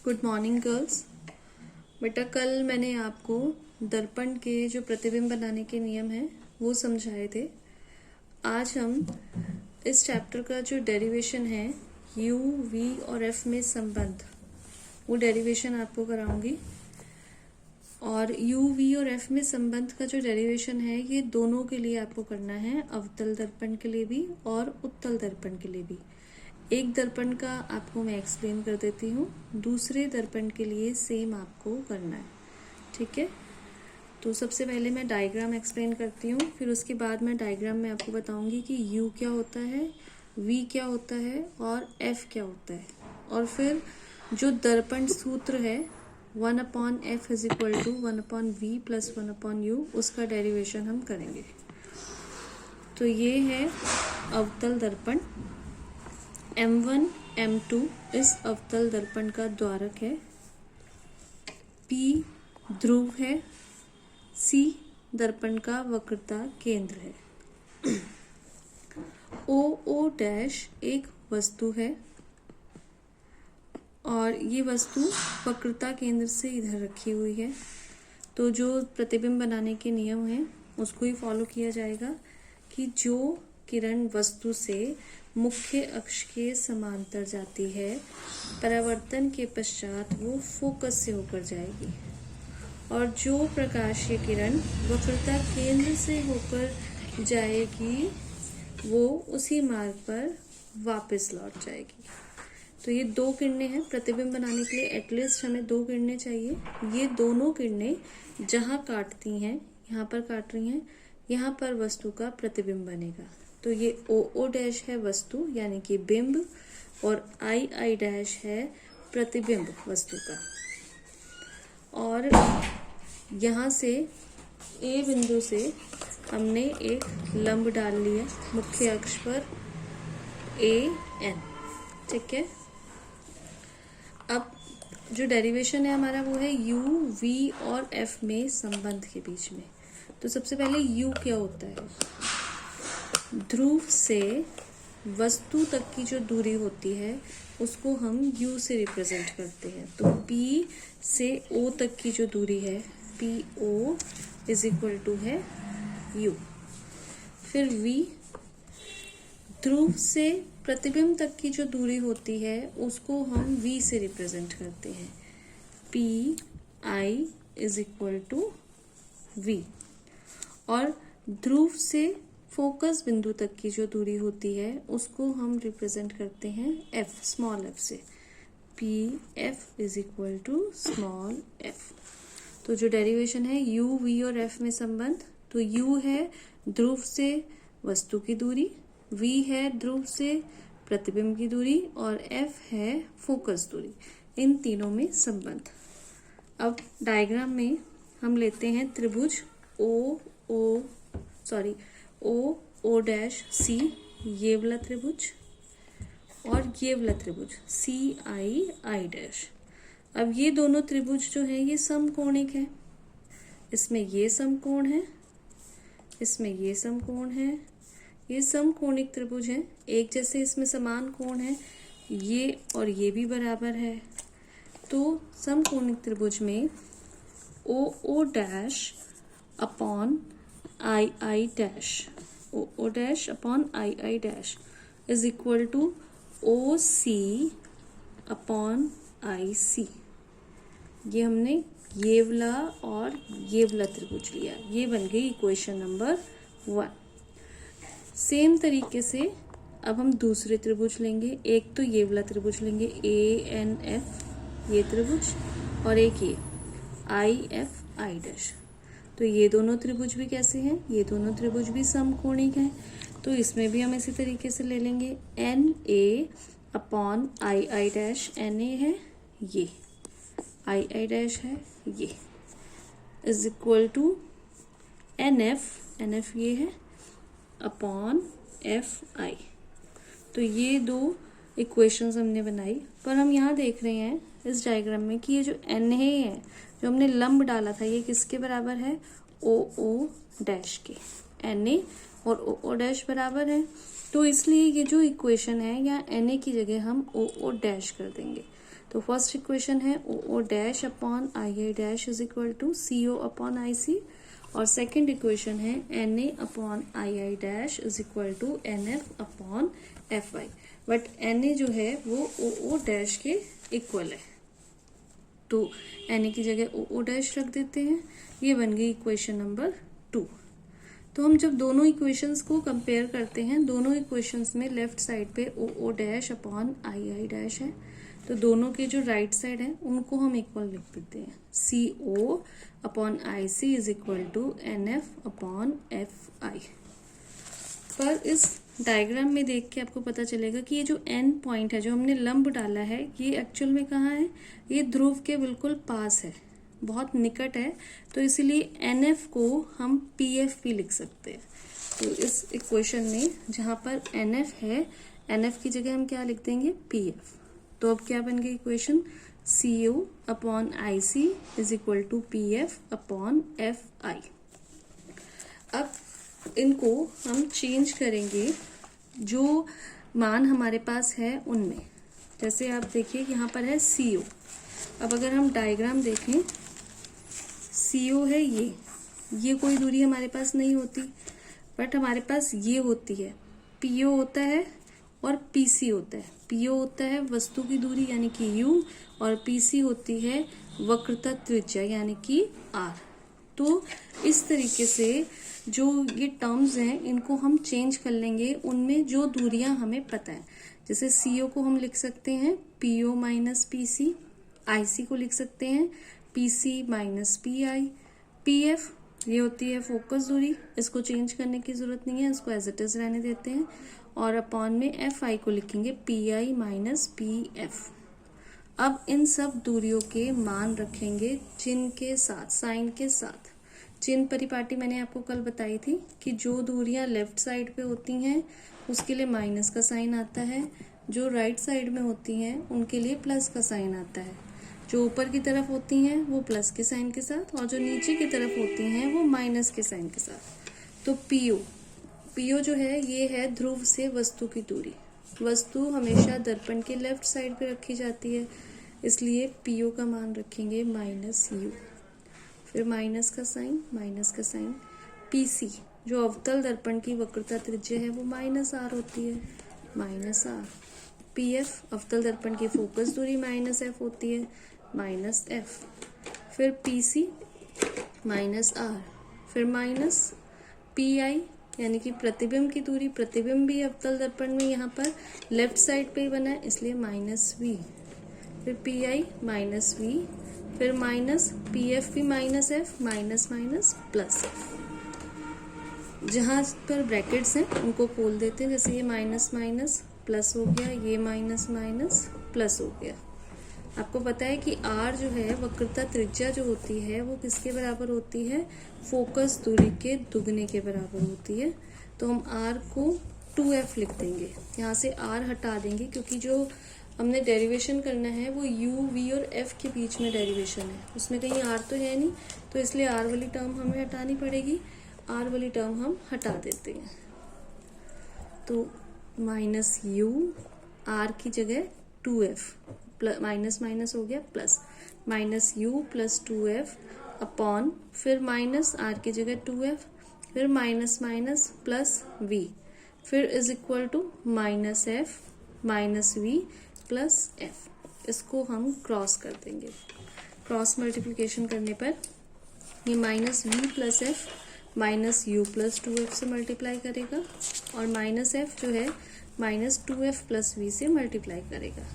Good morning girls. बेटा कल मैंने आपको दर्पण के जो प्रतिबिंब बनाने के नियम हैं वो समझाए थे। आज हम इस चैप्टर का जो डेरिवेशन है यू वी और एफ में संबंध, वो डेरिवेशन आपको कराऊंगी। और यू वी और एफ में संबंध का जो डेरिवेशन है ये दोनों के लिए आपको करना है, अवतल दर्पण के लिए भी और उत्तल दर्पण के लिए भी। एक दर्पण का आपको मैं एक्सप्लेन कर देती हूँ, दूसरे दर्पण के लिए सेम आपको करना है, ठीक है। तो सबसे पहले मैं डायग्राम एक्सप्लेन करती हूँ, फिर उसके बाद मैं डायग्राम में आपको बताऊंगी कि U क्या होता है, V क्या होता है और F क्या होता है। और फिर जो दर्पण सूत्र है 1/f = 1/v + 1/u, उसका डेरिवेशन हम करेंगे। तो ये है अवतल दर्पण। M1 M2 इस अवतल दर्पण का द्वारक है, P ध्रुव है, C दर्पण का वक्रता केंद्र है, OO' एक वस्तु है और ये वस्तु वक्रता केंद्र से इधर रखी हुई है। तो जो प्रतिबिंब बनाने के नियम हैं उसको ही फॉलो किया जाएगा कि जो किरण वस्तु से मुख्य अक्ष के समांतर जाती है, परावर्तन के पश्चात वो फोकस से होकर जाएगी, और जो प्रकाशीय किरण वक्रता केंद्र से होकर जाएगी वो उसी मार्ग पर वापस लौट जाएगी। तो ये दो किरणें हैं। प्रतिबिंब बनाने के लिए एटलीस्ट हमें दो किरणें चाहिए। ये दोनों किरणें जहाँ काटती हैं, यहाँ पर काट रही हैं, यहाँ पर वस्तु का प्रतिबिंब बनेगा। तो ये OO' है वस्तु यानी कि बिंब, और II' है प्रतिबिंब वस्तु का। और यहाँ से A बिंदु से हमने एक लंब डाल लिया मुख्य अक्ष पर AN, ठीक है। अब जो डेरिवेशन है हमारा वो है U, V और F में संबंध के बीच में। तो सबसे पहले U क्या होता है? ध्रुव से वस्तु तक की जो दूरी होती है उसको हम U से रिप्रेजेंट करते हैं। तो P से O तक की जो दूरी है PO = है U। फिर V, ध्रुव से प्रतिबिंब तक की जो दूरी होती है उसको हम V से रिप्रेजेंट करते हैं, PI = V। और ध्रुव से फोकस बिंदु तक की जो दूरी होती है उसको हम रिप्रेजेंट करते हैं F, स्मॉल f से, PF = f। तो जो डेरिवेशन है U, V और F में संबंध, तो U है ध्रुव से वस्तु की दूरी, V है ध्रुव से प्रतिबिंब की दूरी, और F है फोकस दूरी। इन तीनों में संबंध। अब डायग्राम में हम लेते हैं त्रिभुज OO'C, ये वाला त्रिभुज, और ये वाला त्रिभुज CII'। अब ये दोनों त्रिभुज जो हैं ये समकोणिक हैं। इसमें ये समकोण है, इसमें ये समकोण है, ये समकोणिक त्रिभुज हैं। एक जैसे इसमें समान कोण है, ये और ये भी बराबर है। तो समकोणिक त्रिभुज में OO' upon II' = OC upon IC। ये हमने ये वाला और ये वाला त्रिभुज लिया, ये बन गई इक्वेशन नंबर 1। सेम तरीके से अब हम दूसरे त्रिभुज लेंगे। एक तो ये वाला त्रिभुज लेंगे ANF, ये त्रिभुज, और एक ये IFI'। तो ये दोनों त्रिभुज भी कैसे हैं? ये दोनों त्रिभुज भी समकोणिक हैं। तो इसमें भी हम इसी तरीके से ले लेंगे NA अपॉन II', NA है ये, II' है ये, = NF ये है अपॉन FI। तो ये दो इक्वेशंस हमने बनाई। पर हम यहाँ देख रहे हैं इस डायग्राम में कि ये जो NA है, जो हमने लंब डाला था, ये किसके बराबर है? OO' के, Na और ओ डैश बराबर है, तो इसलिए ये जो इक्वेशन है यहाँ Na की जगह हम ओ डैश कर देंगे। तो फर्स्ट इक्वेशन है O dash upon I dash is equal to CO upon IC, और सेकंड इक्वेशन है Na upon I dash is equal to NF upon FI, but Na जो है वो ओ डैश के इक्वल है, तो Na की जगह ओ डैश रख देते हैं। ये बन गई इक्वेशन नंबर 2। तो हम जब दोनों इक्वेशंस को कंपेयर करते हैं, दोनों इक्वेशंस में लेफ्ट साइड पे O dash upon I dash है, तो दोनों के जो राइट साइड है उनको हम इक्वल लिख देते हैं। CO upon IC is equal to NF upon FI। पर इस डायग्राम में देख के आपको पता चलेगा कि ये जो N पॉइंट है जो हमने लंब डाला है, ये एक्चुअल में कहाँ है, ये ध्रुव के बिल्कुल पास है, बहुत निकट है, तो इसीलिए NF को हम PF भी लिख सकते हैं। तो इस इक्वेशन में जहाँ पर NF है, NF की जगह हम क्या लिख देंगे, PF। तो अब क्या बन गई equation, CO upon IC is equal to PF upon FI। अब इनको हम चेंज करेंगे जो मान हमारे पास है उनमें। जैसे आप देखिए यहाँ पर है CO, अब अगर हम डायग्राम देखें, CO है ये कोई दूरी हमारे पास नहीं होती, बट हमारे पास ये होती है, PO होता है और PC होता है। PO होता है वस्तु की दूरी यानी कि U, और PC होती है वक्रता त्रिज्या यानी कि R। तो इस तरीके से जो ये टर्म्स हैं इनको हम चेंज कर लेंगे उनमें जो दूरियां हमें पता है। जैसे CO को हम लिख सकते हैं PO माइनस PC, IC को लिख सकते हैं PC माइनस PI, PF ये होती है फोकस दूरी, इसको चेंज करने की जरूरत नहीं है, इसको एज इट इज रहने देते हैं, और अपॉन में FI को लिखेंगे PI माइनस PF। अब इन सब दूरियों के मान रखेंगे चिन्ह के साथ, साइन के साथ। चिन्ह परिपाटी मैंने आपको कल बताई थी कि जो दूरियां लेफ्ट साइड पे होती हैं उसके लिए माइनस का साइन आता है, जो राइट साइड में होती हैं उनके लिए प्लस का साइन आता है। जो ऊपर की तरफ होती हैं वो प्लस के साइन के साथ, और जो नीचे की तरफ होती हैं वो माइनस के साइन के साथ। तो PO जो है ये है ध्रुव से वस्तु की दूरी। वस्तु हमेशा दर्पण के लेफ्ट साइड पे रखी जाती है, इसलिए PO का मान रखेंगे माइनस U, फिर माइनस का साइन। PC जो अवतल दर्पण की वक्रता त्रिज्या है वो माइनस R होती है, माइनस R। PF अवतल दर्पण की फोकस दूरी माइनस F होती है, माइनस F। फिर PC माइनस R, फिर माइनस PI यानी कि प्रतिबिंब की दूरी, प्रतिबिंब भी अवतल दर्पण में यहाँ पर लेफ्ट साइड पे ही बना है इसलिए माइनस V, फिर PI माइनस V, फिर माइनस PF भी minus F, minus minus plus F। जहाँ पर ब्रैकेट्स हैं उनको खोल देते हैं, जैसे ये माइनस माइनस प्लस हो गया, ये माइनस माइनस प्लस हो गया। आपको पता है कि R जो है वक्रता त्रिज्या जो होती है वो किसके बराबर होती है, फोकस दूरी के दुगने के बराबर होती है। तो हम R को 2F लिख देंगे, यहाँ से R हटा देंगे क्योंकि जो हमने डेरिवेशन करना है वो U, V और F के बीच में डेरिवेशन है, उसमें कहीं R तो है नहीं, तो इसलिए R वाली टर्म हमें हटानी पड़ेगी। R वाली टर्म हम हटा देते हैं, तो माइनस U, R की जगह 2F, माइनस माइनस हो गया plus, minus U plus 2F upon, फिर माइनस R की जगह 2F, फिर माइनस माइनस प्लस V, फिर is equal to minus F minus V plus F। इसको हम क्रॉस कर देंगे, क्रॉस मल्टीप्लिकेशन करने पर ये minus V plus F minus U plus 2F से मल्टीप्लाई करेगा, और माइनस F जो है माइनस 2F प्लस V से मल्टीप्लाई करेगा।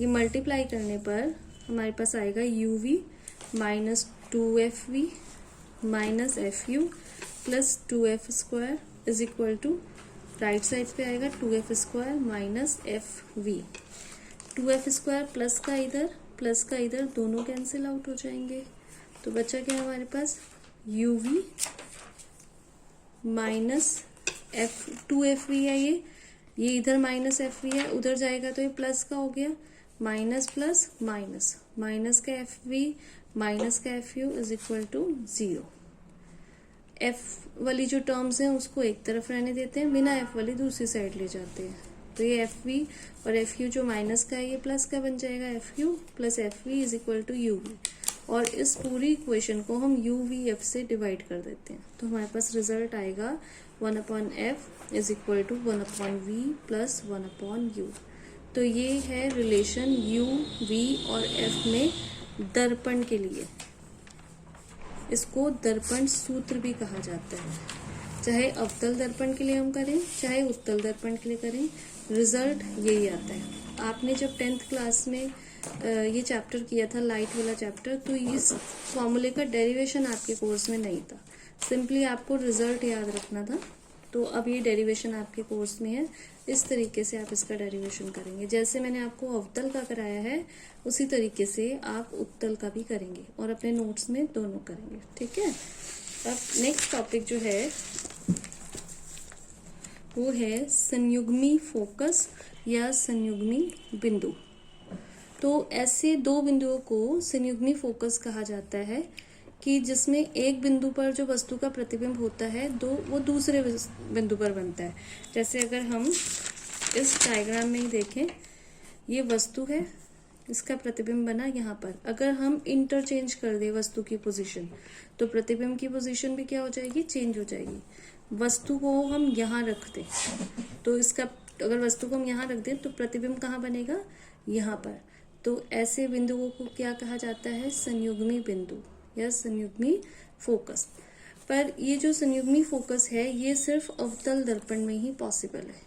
ये मल्टीप्लाई करने पर हमारे पास आएगा UV minus 2FV minus FU plus 2F square is equal to, right side पे आएगा 2F square minus FV। 2F square plus का इधर दोनों कैंसिल आउट हो जाएंगे, तो बचा क्या हमारे पास, UV माइनस 2FV है, ये इधर माइनस FV है, उधर जाएगा तो ये प्लस का हो गया, माइनस प्लस माइनस, माइनस का FV माइनस का FU is equal to 0। F वाली जो टर्म्स हैं उसको एक तरफ रहने देते हैं, बिना एफ वाली दूसरी साइड ले जाते हैं। तो ये एफ वी और एफ यू जो माइनस का है ये प्लस का बन जाएगा, F U plus F V is equal to U V. और इस पूरी इक्वेशन को हम यू वी एफ से डिवाइड कर देते हैं, तो हमारे पास रिजल्ट आएगा 1/f is equal to 1/v plus 1/u। तो ये है रिलेशन यू वी और एफ में दर्पण के लिए। इसको दर्पण सूत्र भी कहा जाता है। चाहे अवतल दर्पण के लिए हम करें, चाहे उत्तल दर्पण के लिए करें, रिजल्ट यही आता है। आपने जब 10th क्लास में ये चैप्टर किया था, लाइट वाला चैप्टर, तो इस फॉर्मूले का डेरिवेशन आपके कोर्स में नहीं था, सिंपली आपको रिजल्ट याद रखना था। तो अब ये डेरिवेशन आपके कोर्स में है, इस तरीके से आप इसका डेरिवेशन करेंगे। जैसे मैंने आपको अवतल का कराया है उसी तरीके से आप उत्तल का भी करेंगे और अपने नोट्स में दोनों करेंगे, ठीक है। अब नेक्स्ट टॉपिक जो है वो है संयुग्मी फोकस या संयुग्मी बिंदु। तो ऐसे दो बिंदुओं को संयुग्मी फोकस कहा जाता है कि जिसमें एक बिंदु पर जो वस्तु का प्रतिबिंब होता है वो दूसरे बिंदु पर बनता है। जैसे अगर हम इस डायग्राम में ही देखें, ये वस्तु है, इसका प्रतिबिंब बना यहाँ पर। अगर हम इंटरचेंज कर दे वस्तु की पोजीशन, तो प्रतिबिंब की पोजीशन भी क्या हो जाएगी, चेंज हो जाएगी। वस्तु को हम यहाँ रख दें, तो इसका अगर वस्तु को हम यहाँ रख दें तो प्रतिबिंब कहाँ बनेगा, यहाँ पर। तो ऐसे बिंदुओं को क्या कहा जाता है, संयुग्मी बिंदु या संयुग्मी फोकस। पर ये जो संयुग्मी फोकस है ये सिर्फ अवतल दर्पण में ही पॉसिबल है,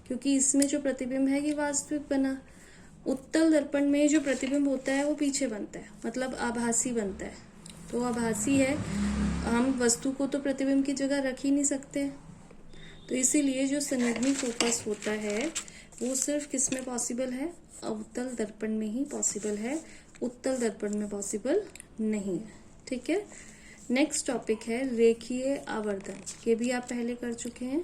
क्योंकि इसमें जो प्रतिबिंब है ये वास्तविक बना। उत्तल दर्पण में जो प्रतिबिंब होता है वो पीछे बनता है, मतलब आभासी बनता है। तो आभासी है, हम वस्तु को तो प्रतिबिंब की जगह रख ही नहीं सकते। तो इसीलिए जो संयुग्मी फोकस होता है वो सिर्फ किस में पॉसिबल है, अवतल दर्पण में ही पॉसिबल है, उत्तल दर्पण में पॉसिबल नहीं है, ठीक है। नेक्स्ट टॉपिक है रेखीय आवर्धन। ये भी आप पहले कर चुके हैं।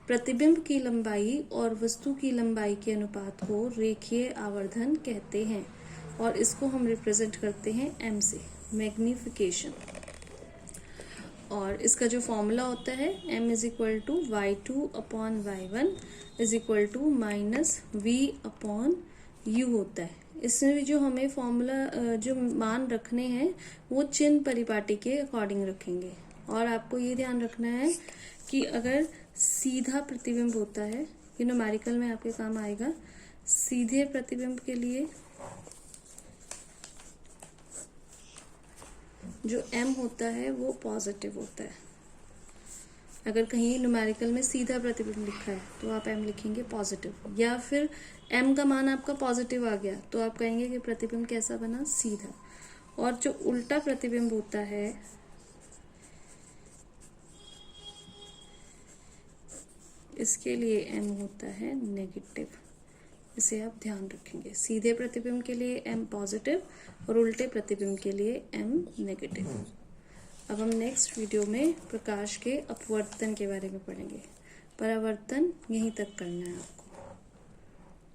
प्रतिबिंब की लंबाई और वस्तु की लंबाई के अनुपात को रेखीय आवर्धन कहते हैं और इसको हम रिप्रेजेंट करते हैं एम से, मैग्निफिकेशन। और इसका जो फॉर्मूला होता है m is equal to y2/y1 is equal to -v/u होता है। इसमें भी जो हमें फॉर्मूला जो मान रखने हैं वो चिन्ह परिपाटी के अकॉर्डिंग रखेंगे। और आपको ये ध्यान रखना है कि अगर सीधा प्रतिबिंब होता है, ये न्यूमेरिकल में आपके काम आएगा, सीधे प्रतिबिंब के लिए जो m होता है वो पॉजिटिव होता है। अगर कहीं न्यूमेरिकल में सीधा प्रतिबिंब लिखा है तो आप m लिखेंगे पॉजिटिव, या फिर m का मान आपका पॉजिटिव आ गया तो आप कहेंगे कि प्रतिबिंब कैसा बना, सीधा। और जो उल्टा प्रतिबिंब होता है इसके लिए m होता है नेगेटिव, इसे आप ध्यान रखेंगे। सीधे प्रतिबिंब के लिए m पॉजिटिव और उल्टे प्रतिबिंब के लिए m नेगेटिव। अब हम नेक्स्ट वीडियो में प्रकाश के अपवर्तन के बारे में पढ़ेंगे। परावर्तन यहीं तक करना है आपको।